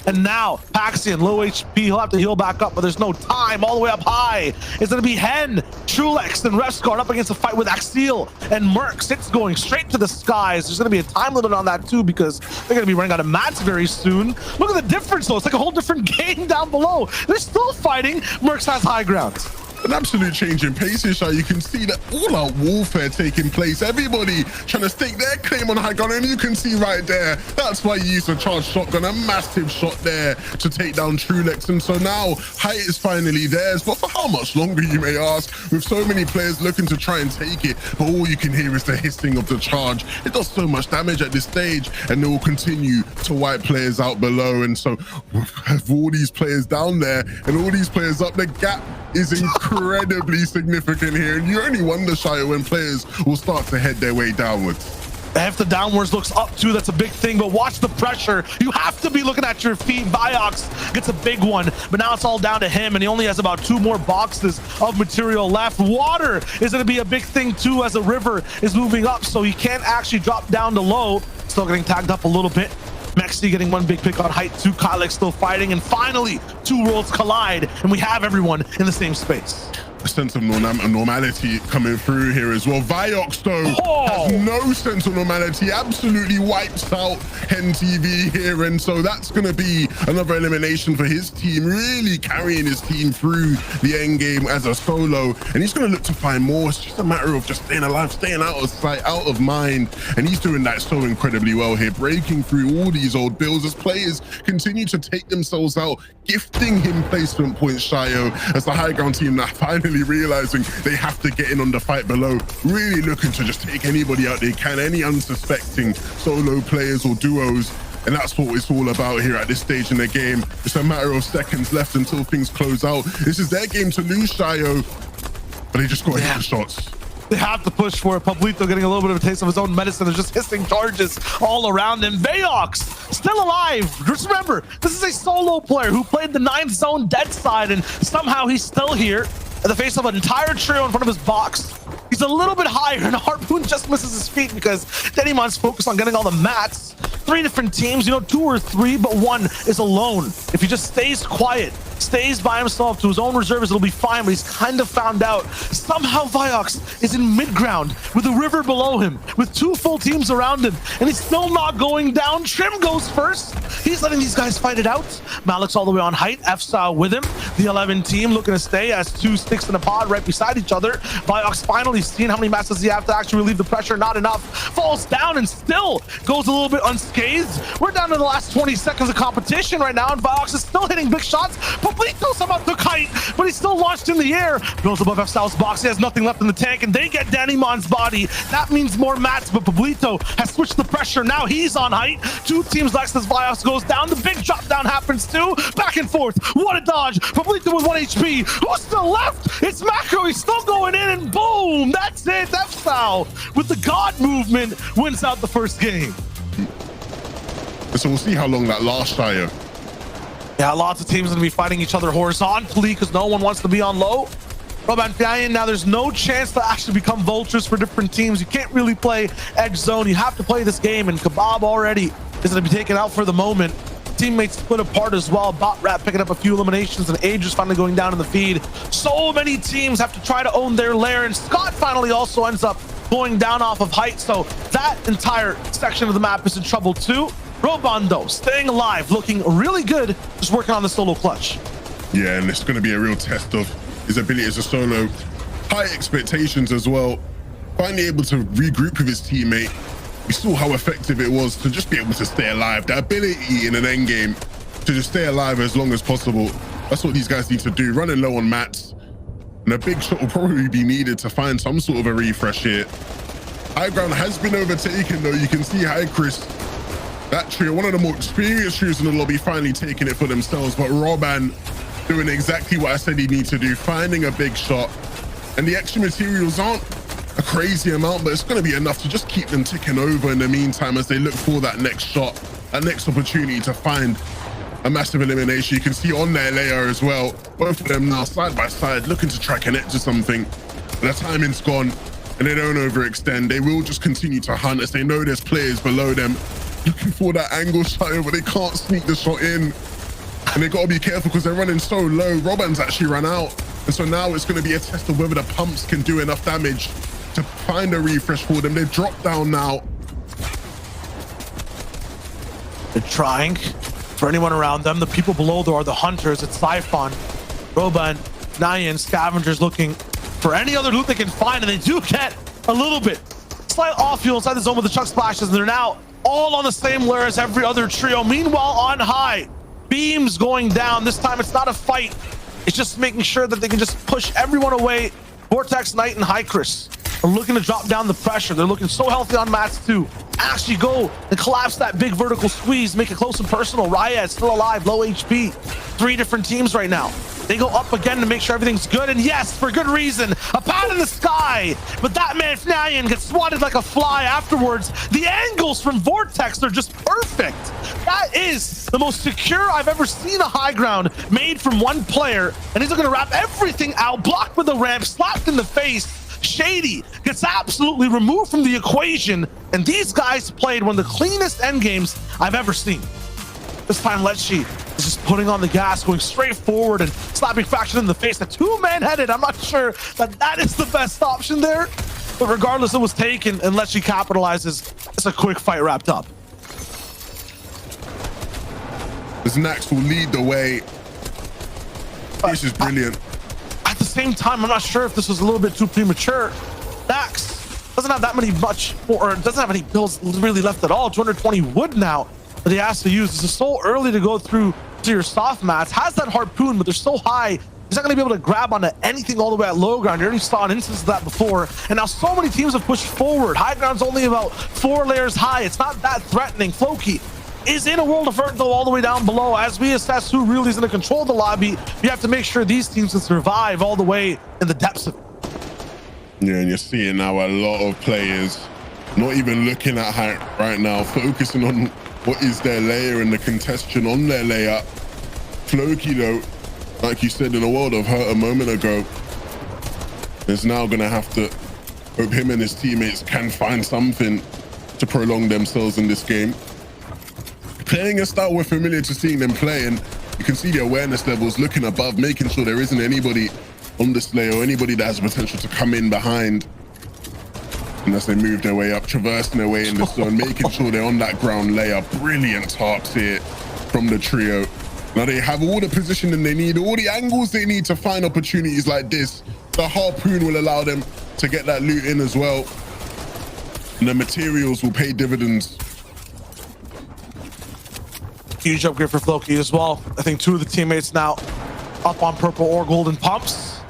And now Paxian, low HP, he'll have to heal back up, but there's no time. All the way up high is going to be Hen, Trulex, and Refsguard up against a fight with Axiel and Mercs. It's going straight to the skies. There's going to be a time limit on that too, because they're going to be running out of mats very soon. Look at the difference though. It's like a whole different game down below. They're still fighting. Mercs has high ground. An absolute change in pace here. You can see that all-out warfare taking place. Everybody trying to stake their claim on high ground, and you can see right there, that's why you use a charged shotgun, a massive shot there to take down Trulex. And so now height is finally theirs, but for how much longer, you may ask, with so many players looking to try and take it. But all you can hear is the hissing of the charge. It does so much damage at this stage, and they will continue to wipe players out below. And so with all these players down there and all these players up, the gap is incredibly significant here, and you only wonder, Shyo, when players will start to head their way downwards. If the downwards looks up too, that's a big thing, but watch the pressure. You have to be looking at your feet. Viox gets a big one, but now it's all down to him, and he only has about 2 more boxes of material left. Water is going to be a big thing too, as the river is moving up, so he can't actually drop down to low. Still getting tagged up a little bit. Mexi getting 1 big pick on height, 2 Kylix still fighting, and finally 2 worlds collide, and we have everyone in the same space. A sense of normality coming through here as well. Viox though has no sense of normality, absolutely wipes out Hen TV here, and so that's going to be another elimination for his team, really carrying his team through the end game as a solo, and he's going to look to find more. It's just a matter of just staying alive, staying out of sight, out of mind, and he's doing that so incredibly well here, breaking through all these old bills as players continue to take themselves out, gifting him placement points, Shyo, as the high ground team now finally realizing they have to get in on the fight below, really looking to just take anybody out they can, any unsuspecting solo players or duos. And that's what it's all about here at this stage in the game. It's a matter of seconds left until things close out. This is their game to lose, Shyo, but they just got to hit the shots. They have to push for it. Pablito getting a little bit of a taste of his own medicine. There's just hissing charges all around him. Viox still alive. Just remember, this is a solo player who played the 9th zone dead side, and somehow he's still here in the face of an entire trio in front of his box. He's a little bit higher, and Harpoon just misses his feet because Dennymon's focused on getting all the mats. 3 different teams, 2 or 3, but 1 is alone. If he just stays quiet, stays by himself to his own reserves, it'll be fine, but he's kind of found out. Somehow Viox is in mid-ground with a river below him, with 2 full teams around him, and he's still not going down. Trim goes first. He's letting these guys fight it out. Malik's all the way on height, F-Style with him. The 11 team looking to stay as 2 sticks in a pod right beside each other. Viox finally seeing how many mats does he have to actually relieve the pressure. Not enough. Falls down and still goes a little bit unscathed. We're down to the last 20 seconds of competition right now, and Viox is still hitting big shots. Pablito somehow took height, but he's still launched in the air. Goes above F-Style's box. He has nothing left in the tank, and they get Dennymon's body. That means more mats, but Pablito has switched the pressure. Now he's on height. 2 teams left as Viox goes down. The big drop down happens too. Back and forth. What a dodge. Pablito with 1 HP. Who's still left? It's Macro. He's still going in, and boom. That's it. F-Style with the God movement wins out the first game. So we'll see how long that lasts, Shyo. Yeah, lots of teams going to be fighting each other horizontally because no one wants to be on low. Roban Fiayan, now there's no chance to actually become vultures for different teams. You can't really play edge zone. You have to play this game, and Kebab already is going to be taken out for the moment. Teammates split apart as well. Bot Rat picking up a few eliminations, and Age is finally going down in the feed. So many teams have to try to own their lair, and Scott finally also ends up going down off of height. So that entire section of the map is in trouble too. Roban though, staying alive, looking really good, just working on the solo clutch. Yeah, and it's going to be a real test of his ability as a solo. High expectations as well. Finally able to regroup with his teammate. We saw how effective it was to just be able to stay alive. The ability in an end game to just stay alive as long as possible. That's what these guys need to do. Running low on mats. And a big shot will probably be needed to find some sort of a refresh here. High ground has been overtaken though. You can see High Chris, that trio, one of the more experienced trios in the lobby, finally taking it for themselves. But Roban doing exactly what I said he needs to do, finding a big shot. And the extra materials aren't a crazy amount, but it's going to be enough to just keep them ticking over in the meantime as they look for that next shot, that next opportunity to find a massive elimination. You can see on their layer as well, both of them now side by side looking to try connect to something. Their timing's gone and they don't overextend. They will just continue to hunt as they know there's players below them looking for that angle shot, but they can't sneak the shot in. And they got to be careful because they're running so low. Robin's actually ran out. And so now it's going to be a test of whether the pumps can do enough damage to find a refresh for them. They've dropped down now. They're trying. For anyone around them, the people below there are the hunters. It's Siphon, Roban, Nyan, Scavengers looking for any other loot they can find, and they do get a little bit. Slight off fuel inside the zone with the chuck splashes, and they're now all on the same layer as every other trio. Meanwhile, on high, beams going down. This time it's not a fight. It's just making sure that they can just push everyone away. Vortex, Knight, and Hycris are looking to drop down the pressure. They're looking so healthy on mats too. Actually go and collapse that big vertical squeeze, make it close and personal. Ryad still alive, low HP. 3 different teams right now. They go up again to make sure everything's good, and yes, for good reason. A pat in the sky, but that man Fnayan gets swatted like a fly afterwards. The angles from Vortex are just perfect. That is the most secure I've ever seen a high ground made from one player, and he's looking to wrap everything out, blocked with the ramp, slapped in the face. Shady gets absolutely removed from the equation, and these guys played one of the cleanest end games I've ever seen. This time Letchi is just putting on the gas, going straight forward and slapping Faction in the face. A 2-man headed. I'm not sure that is the best option there, but regardless, it was taken, and Letchi capitalizes. It's a quick fight wrapped up. This Nax will lead the way. This is brilliant. At the same time, I'm not sure if this was a little bit too premature. Nax doesn't have that many or doesn't have any builds really left at all. 220 wood now that he has to use. This is so early to go through to your soft mats. Has that harpoon, but they're so high, he's not going to be able to grab onto anything all the way at low ground. You already saw an instance of that before, and now so many teams have pushed forward. High ground's only about 4 layers high. It's not that threatening. Floki is in a world of hurt though, all the way down below. As we assess who really is going to control the lobby, you have to make sure these teams can survive all the way in the depths of it. Yeah, and you're seeing now a lot of players not even looking at height right now, focusing on what is their layer and the congestion on their layer. Floki though, like you said, in a world of hurt a moment ago, is now going to have to hope him and his teammates can find something to prolong themselves in this game. Playing a style we're familiar to seeing them play, and you can see the awareness levels looking above, making sure there isn't anybody on this layer or anybody that has the potential to come in behind. And as they move their way up, traversing their way in the zone, making sure they're on that ground layer. Brilliant tarps here from the trio. Now they have all the positioning they need, all the angles they need to find opportunities like this. The harpoon will allow them to get that loot in as well. And the materials will pay dividends. Huge upgrade for Floki as well. I think 2 of the teammates now up on purple or golden pumps.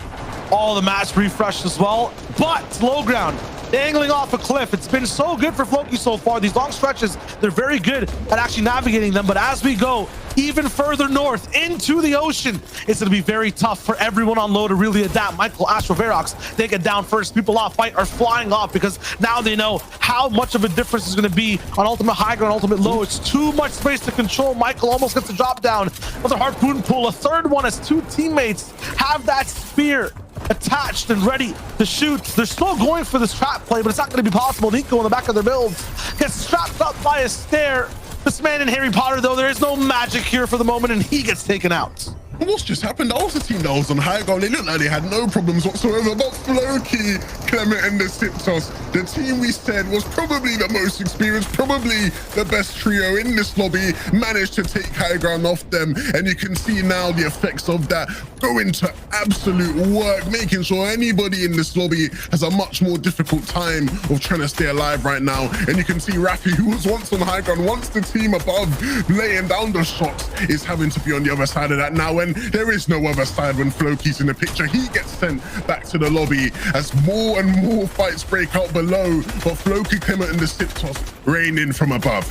All the mats refreshed as well, but low ground dangling off a cliff. It's been so good for Floki so far. These long stretches, they're very good at actually navigating them, but as we go even further north into the ocean, it's going to be very tough for everyone on low to really adapt. Michael, Astro, Verox, they get down first. People off fight are flying off because now they know how much of a difference is going to be on ultimate high ground, ultimate low. It's too much space to control. Michael almost gets a drop down with a harpoon pull. A third one as 2 teammates have that spear attached and ready to shoot. They're still going for this trap play, but it's not going to be possible. Nico in the back of their builds gets strapped up by a stair. This man in Harry Potter, though, there is no magic here for the moment, and he gets taken out. What's just happened? That was a team that was on high ground. They looked like they had no problems whatsoever. But Floki, Clement, and the Siptos, the team we said was probably the most experienced, probably the best trio in this lobby, managed to take high ground off them. And you can see now the effects of that go into absolute work, making sure anybody in this lobby has a much more difficult time of trying to stay alive right now. And you can see Rafi, who was once on high ground, once the team above laying down the shots, is having to be on the other side of that now. And there is no other side when Floki's in the picture. He gets sent back to the lobby as more and more fights break out below, but Floki, Clement, and the Siptos rain in from above.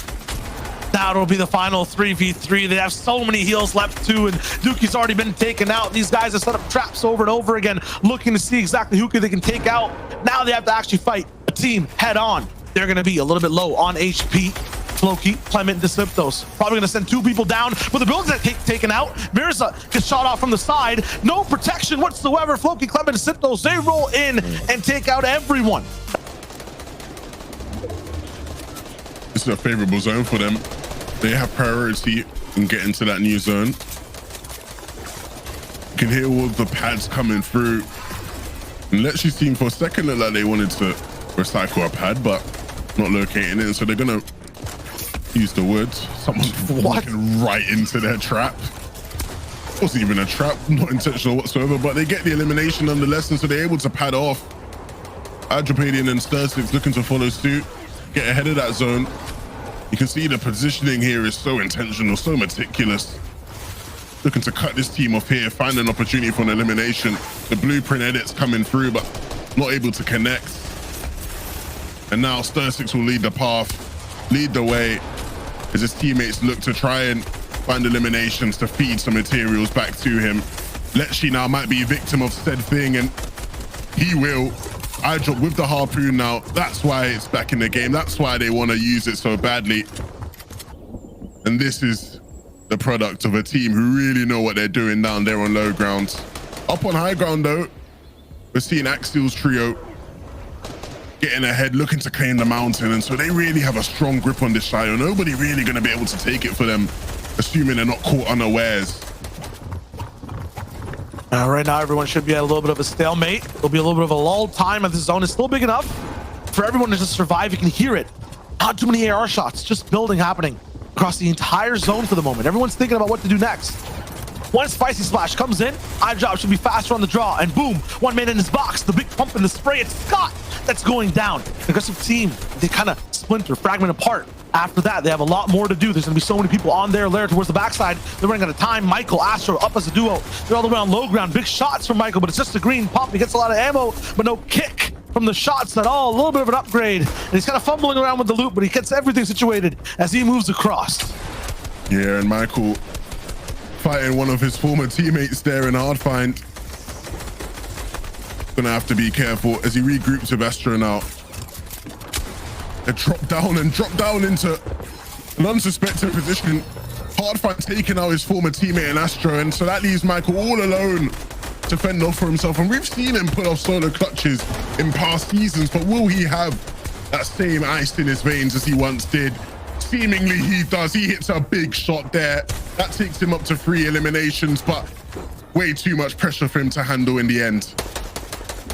Now it'll be the final 3v3. They have so many heals left too, and Dookie's already been taken out. These guys have set up traps over and over again, looking to see exactly who they can take out. Now they have to actually fight a team head on. They're going to be a little bit low on HP. Floki, Clement, Disiptos. Probably going to send 2 people down, but the buildings get taken out. Mirza gets shot off from the side. No protection whatsoever. Floki, Clement, Disiptos, they roll in and take out everyone. This is a favorable zone for them. They have priority in getting to that new zone. You can hear all the pads coming through. And let's just seem for a second look like they wanted to recycle a pad, but not locating it. So they're gonna use the woods. Someone's walking right into their trap. It wasn't even a trap, not intentional whatsoever, but they get the elimination nonetheless, and so they're able to pad off. Adropadian and Stursix looking to follow suit, get ahead of that zone. You can see the positioning here is so intentional, so meticulous. Looking to cut this team off here, find an opportunity for an elimination. The blueprint edits coming through, but not able to connect. And now Stursix will lead the path, lead the way, as his teammates look to try and find eliminations to feed some materials back to him. Letshi now might be a victim of said thing, and he will. I drop with the harpoon now. That's why it's back in the game. That's why they want to use it so badly. And this is the product of a team who really know what they're doing down there on low ground. Up on high ground though, we're seeing Axial's trio getting ahead, looking to claim the mountain. And so they really have a strong grip on this Shyo. Nobody really going to be able to take it for them, assuming they're not caught unawares. Right now, everyone should be at a little bit of a stalemate. There'll be a little bit of a lull time, and the zone is still big enough for everyone to just survive. You can hear it. Not too many AR shots, just building happening across the entire zone for the moment. Everyone's thinking about what to do next. One spicy splash comes in. iDrop should be faster on the draw, and boom, one man in his box. The big pump and the spray. It's Scott that's going down. Aggressive team. They kind of splinter, fragment apart. After that, they have a lot more to do. There's gonna be so many people on their lair towards the backside. They're running out of time. Michael, Astro up as a duo. They're all the way on low ground. Big shots from Michael, but it's just a green pump. He gets a lot of ammo, but no kick from the shots at all. A little bit of an upgrade. And he's kind of fumbling around with the loot, but he gets everything situated as he moves across. Yeah, and Michael fighting one of his former teammates there in Hardfind. Gonna have to be careful as he regroups with Astro now. They drop down into an unsuspected position. Hardfind taking out his former teammate in Astro, and so that leaves Michael all alone to fend off for himself. And we've seen him pull off solo clutches in past seasons, but will he have that same ice in his veins as he once did? Seemingly he does. He hits a big shot there. That takes him up to 3 eliminations, but way too much pressure for him to handle in the end.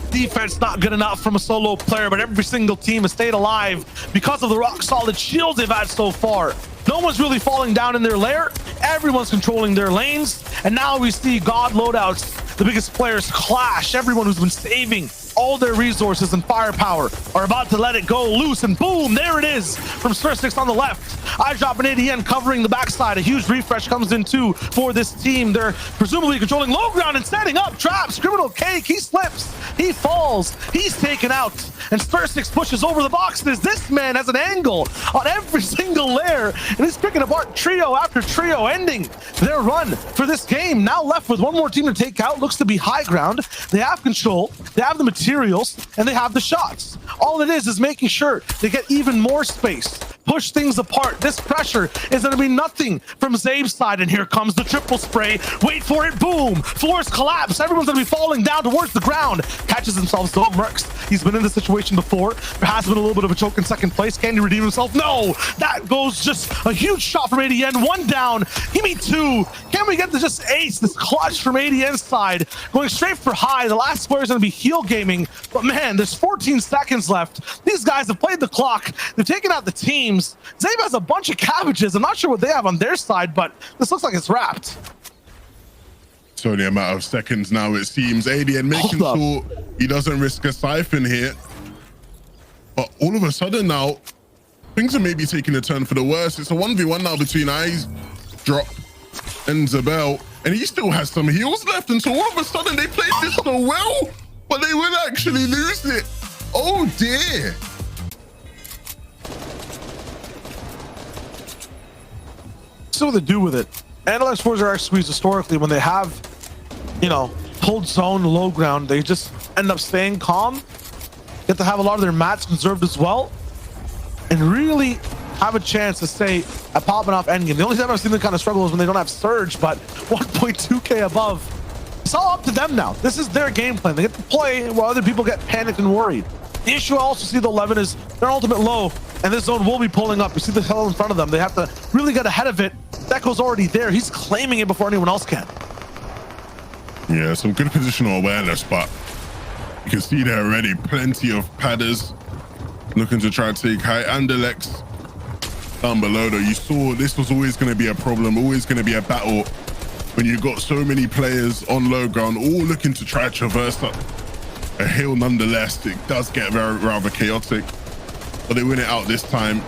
Defense not good enough from a solo player, but every single team has stayed alive because of the rock solid shields they've had so far. No one's really falling down in their lair. Everyone's controlling their lanes. And now we see God loadouts, the biggest players clash. Everyone who's been saving all their resources and firepower are about to let it go loose, and boom, there it is from Stursix on the left. iDrop and ADN covering the backside. A huge refresh comes in too for this team. They're presumably controlling low ground and setting up traps. Criminal Cake, he slips, he falls, he's taken out, and Stursix pushes over the boxes. This man has an angle on every single layer, and he's picking apart trio after trio, ending their run for this game. Now left with one more team to take out. Looks to be high ground. They have control, they have the materials, and they have the shots. All it is making sure they get even more space, push things apart. This pressure is going to be nothing from Zabe's side, and here comes the triple spray. Wait for it, boom, floors collapse. Everyone's going to be falling down towards the ground. Catches himself, so Mercs. He's been in this situation before. There has been a little bit of a choke in second place. Can he redeem himself? No, that goes just a huge shot from ADN. One down, give me 2. Can we get to just ace this clutch from ADN's side? Going straight for high. The last square is going to be heel gaming, but man, there's 14 seconds left. These guys have played the clock. They've taken out the teams. Zabe has a bunch of cabbages. I'm not sure what they have on their side, but this looks like it's wrapped. It's only a matter of seconds now, it seems. ADN making sure he doesn't risk a siphon here. But all of a sudden now, things are maybe taking a turn for the worse. It's a 1v1 now between iDrop and Zabel, and he still has some heals left. And so all of a sudden they played this so well, but they will actually lose it. Oh dear. So what they do with it. Analyze fours are squeezed historically when they have, you know, hold zone low ground. They just end up staying calm, get to have a lot of their mats conserved as well, and really have a chance to stay at popping off endgame. The only time I've seen them kind of struggle is when they don't have surge, but 1.2k above. It's all up to them now. This is their game plan. They get to play while other people get panicked and worried. The issue I also see the 11 is their ultimate low, and this zone will be pulling up. You see the hell in front of them. They have to really get ahead of it. Deco's already there. He's claiming it before anyone else can. Yeah, some good positional awareness, but you can see there already plenty of padders looking to try to take high. Anderlecht down below though, you saw this was always going to be a problem, always going to be a battle when you got so many players on low ground all looking to try to traverse up a hill. Nonetheless, it does get rather chaotic, but they win it out this time.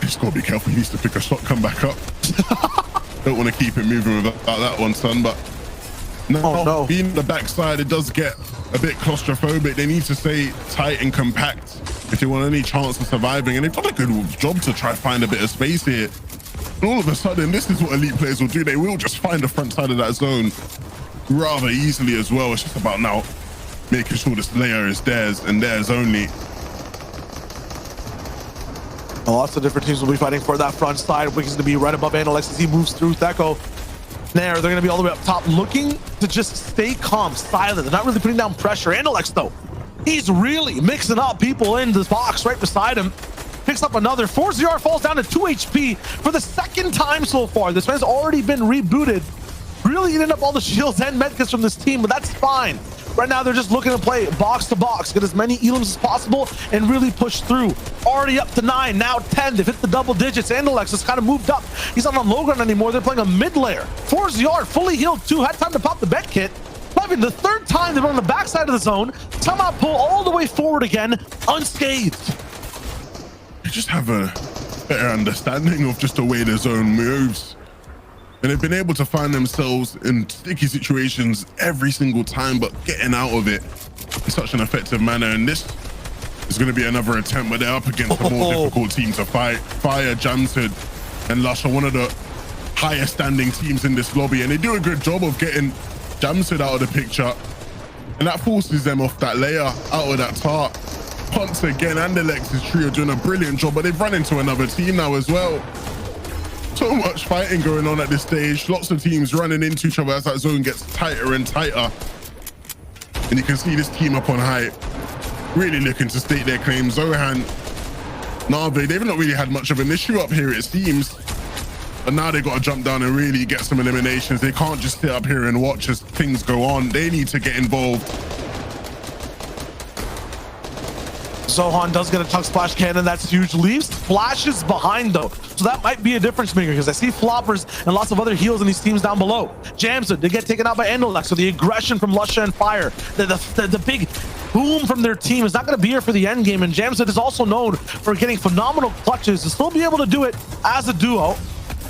He's got to be careful. He needs to pick a shot, come back up. Don't want to keep it moving without that one, son. But no, being on the backside, it does get a bit claustrophobic. They need to stay tight and compact if they want any chance of surviving. And they've done a good job to try to find a bit of space here. And all of a sudden, this is what elite players will do. They will just find the front side of that zone rather easily as well. It's just about now making sure this layer is theirs and theirs only. Lots of different teams will be fighting for that front side. Wicked's going to be right above AdamSavage as he moves through Theko. There, they're going to be all the way up top, looking to just stay calm, silent. They're not really putting down pressure. AdamSavage, though, he's really mixing up people in this box right beside him. Picks up another. ForZR falls down to 2 HP for the second time so far. This man's already been rebooted. Really eating up all the shields and medkits from this team, but that's fine. Right now, they're just looking to play box to box, get as many elims as possible, and really push through. Already up to 9, now 10. They've hit the double digits. Anderlecht has kind of moved up. He's not on low ground anymore. They're playing a mid layer. ForZR fully healed too. Had time to pop the med kit. Levin, the third time they've been on the backside of the zone. Somehow pull all the way forward again, unscathed. You just have a better understanding of just the way the zone moves. And they've been able to find themselves in sticky situations every single time, but getting out of it in such an effective manner. And this is going to be another attempt where they're up against a more difficult team to fight. Fire, Jamsud, and Lush are one of the highest standing teams in this lobby, and they do a good job of getting Jamsud out of the picture. And that forces them off that layer, out of that tart. Once again, Anderlex's trio doing a brilliant job, but they've run into another team now as well. So much fighting going on at this stage. Lots of teams running into each other as that zone gets tighter and tighter. And you can see this team up on high, really looking to state their claim. Zohan, Nave, they've not really had much of an issue up here, it seems. But now they've got to jump down and really get some eliminations. They can't just sit up here and watch as things go on. They need to get involved. Zohan does get a chunk splash cannon. That's huge. Leaves flashes behind though, so that might be a difference maker because I see floppers and lots of other heals in these teams down below. Jamsud, they get taken out by Anderlecht, so the aggression from Lusha and Fire, the big boom from their team is not going to be here for the end game. And Jamsud is also known for getting phenomenal clutches to still be able to do it as a duo.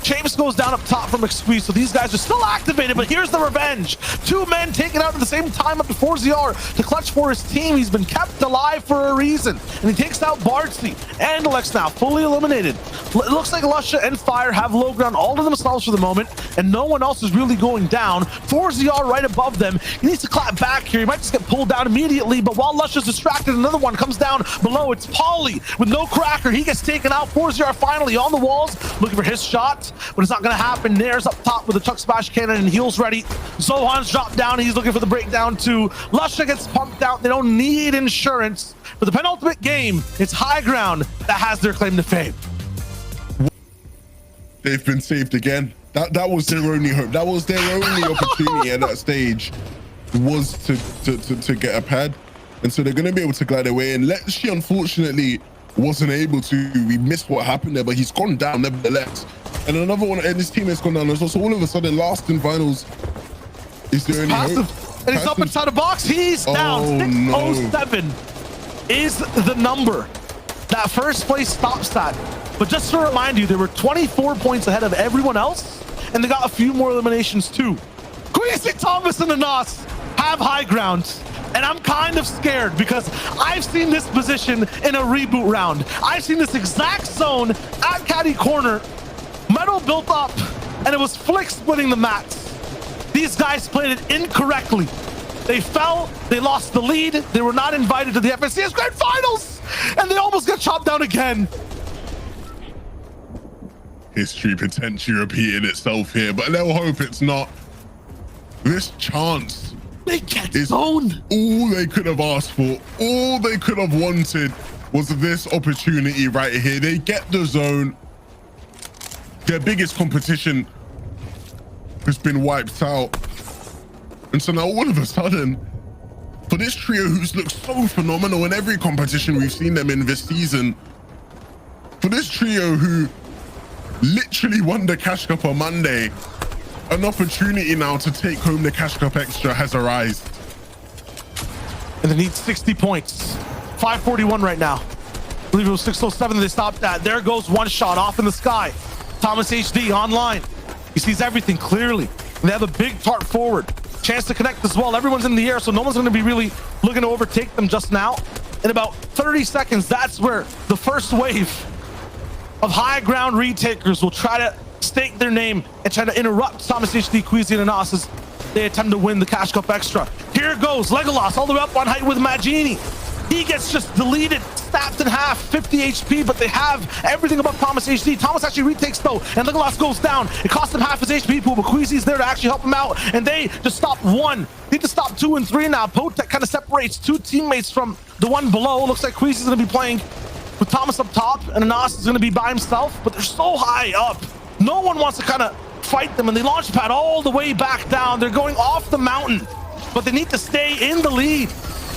James goes down up top from McSqueeze, so these guys are still activated, but here's the revenge. 2 men taken out at the same time up to ForZR to clutch for his team. He's been kept alive for a reason, and he takes out Bartzy. Anderlecht now fully eliminated. It looks like Lusha and Fire have low ground all to themselves for the moment, and no one else is really going down. ForZR right above them. He needs to clap back here. He might just get pulled down immediately, but while Lusha's distracted, another one comes down below. It's Polly with no cracker. He gets taken out. ForZR finally on the walls, looking for his shot. But it's not going to happen. Nair's up top with a chuck splash cannon and heals ready. Zohan's dropped down. He's looking for the breakdown too. Lusha gets pumped out. They don't need insurance. For the penultimate game, it's high ground that has their claim to fame. They've been saved again. That was their only hope. That was their only opportunity at that stage, was to get a pad. And so they're going to be able to glide away. And Lexi, unfortunately, wasn't able to. We missed what happened there, but he's gone down nevertheless. And another one, and his teammate's gone down as well. So all of a sudden, last in finals is there any hope? And he's up inside a box. He's down. 607 is the number that first place stops at. But just to remind you, they were 24 points ahead of everyone else, and they got a few more eliminations too. Queasy Thomas and Anas have high ground. And I'm kind of scared because I've seen this position in a reboot round. I've seen this exact zone at Caddy Corner. Metal built up, and it was Flick splitting the mats. These guys played it incorrectly. They fell, they lost the lead, they were not invited to the FNCS Grand Finals, and they almost got chopped down again. History potentially repeating itself here, but they'll hope it's not. This chance, they get zoned. All they could have asked for, all they could have wanted was this opportunity right here. They get the zone. Their biggest competition has been wiped out. And so now all of a sudden, for this trio who's looked so phenomenal in every competition we've seen them in this season, for this trio who literally won the Cash Cup on Monday, an opportunity now to take home the Cash Cup Extra has arisen. And they need 60 points. 541 right now. I believe it was 607 that they stopped at. There goes one shot off in the sky. Thomas HD online. He sees everything clearly. And they have a big tart forward. Chance to connect as well. Everyone's in the air, so no one's going to be really looking to overtake them just now. In about 30 seconds, that's where the first wave of high ground retakers will try to stake their name and try to interrupt Thomas HD, Queasy, and Anas as they attempt to win the Cash Cup Extra. Here goes Legolas all the way up on height with Magini. He gets just deleted, snapped in half, 50 HP, but they have everything above Thomas HD. Thomas actually retakes though, and Legolas goes down. It costs him half his HP pool, but Queasy's there to actually help him out, and they just stop one. Need to stop 2 and 3 now. Potek kind of separates 2 teammates from the one below. Looks like Queasy's going to be playing with Thomas up top, and Anas is going to be by himself, but they're so high up. No one wants to kind of fight them, and they launch pad all the way back down. They're going off the mountain, but they need to stay in the lead.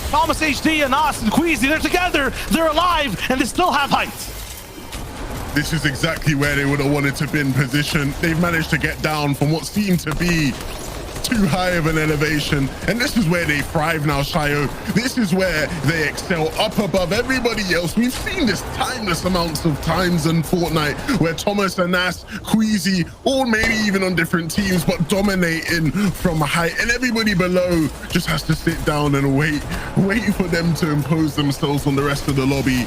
Thomas HD and Anas and Queasy, they're together, they're alive, and they still have height. This is exactly where they would have wanted to be in position. They've managed to get down from what seemed to be too high of an elevation, and this is where they thrive now, Shyo. This is where they excel, up above everybody else. We've seen this timeless amounts of times in Fortnite where Thomas, Anas, Queasy, all maybe even on different teams, but dominating from height, and everybody below just has to sit down and wait for them to impose themselves on the rest of the lobby.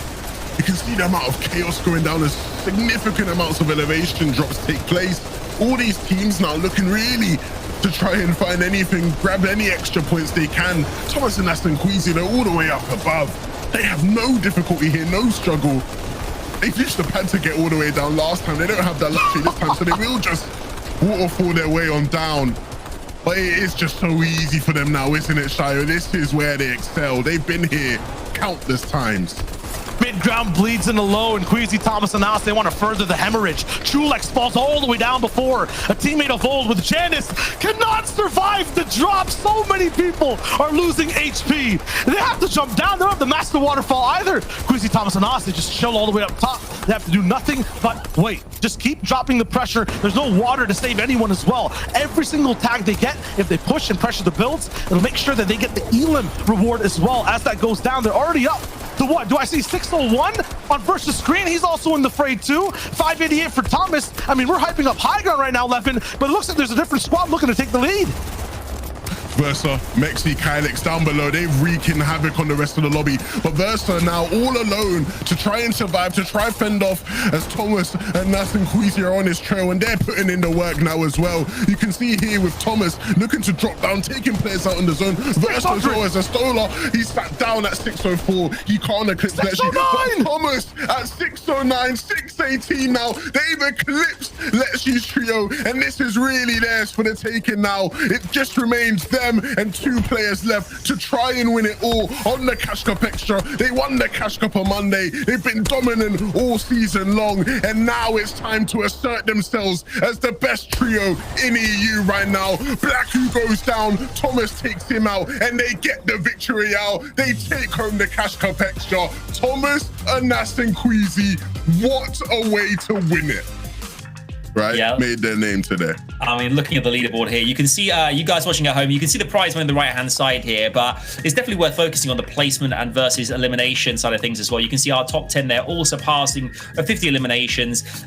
You can see the amount of chaos going down as significant amounts of elevation drops take place. All these teams now looking really to try and find anything, grab any extra points they can. Thomas and Anas and Queasy, they're all the way up above. They have no difficulty here, no struggle. They fished the pad to get all the way down last time. They don't have that luxury this time, so they will just waterfall their way on down. But it is just so easy for them now, isn't it, Shyo? This is where they excel. They've been here countless times. Mid-ground bleeds in the low, and Queasy, Thomas, and Anas, they want to further the hemorrhage. Chulex falls all the way down before. A teammate of old with Janice cannot survive the drop. So many people are losing HP. They have to jump down. They don't have the master waterfall either. Queasy, Thomas, and Anas, they just chill all the way up top. They have to do nothing but wait. Just keep dropping the pressure. There's no water to save anyone as well. Every single tag they get, if they push and pressure the builds, it'll make sure that they get the Elim reward as well. As that goes down, they're already up to what? Do I see 601 on versus screen? He's also in the fray too. 588 for Thomas. I mean, we're hyping up high ground right now, Levin, but it looks like there's a different squad looking to take the lead. Versa, Mexi, Kylix down below, they're wreaking havoc on the rest of the lobby. But Versa now all alone to try and survive, to try fend off as Thomas and Nas and Queasy are on his trail, and they're putting in the work now as well. You can see here with Thomas looking to drop down, taking players out in the zone. Versa as well as a Stola, he's sat down at 604. He can't eclipse Letchi. But Thomas at 609, 618 now. They've eclipsed Letchi's trio, and this is really theirs for the taking now. It just remains them and 2 players left to try and win it all on the Cash Cup Extra. They won the Cash Cup on Monday. They've been dominant all season long, and now it's time to assert themselves as the best trio in EU right now. Blacku goes down, Thomas takes him out, and they get the victory out. They take home the Cash Cup Extra. Thomas, Anas, and Queasy, what a way to win it. Right? Yeah. Made their name today. I mean, looking at the leaderboard here, you can see, you guys watching at home, you can see the prize on the right-hand side here, but it's definitely worth focusing on the placement and versus elimination side of things as well. You can see our top 10 there all surpassing 50 eliminations.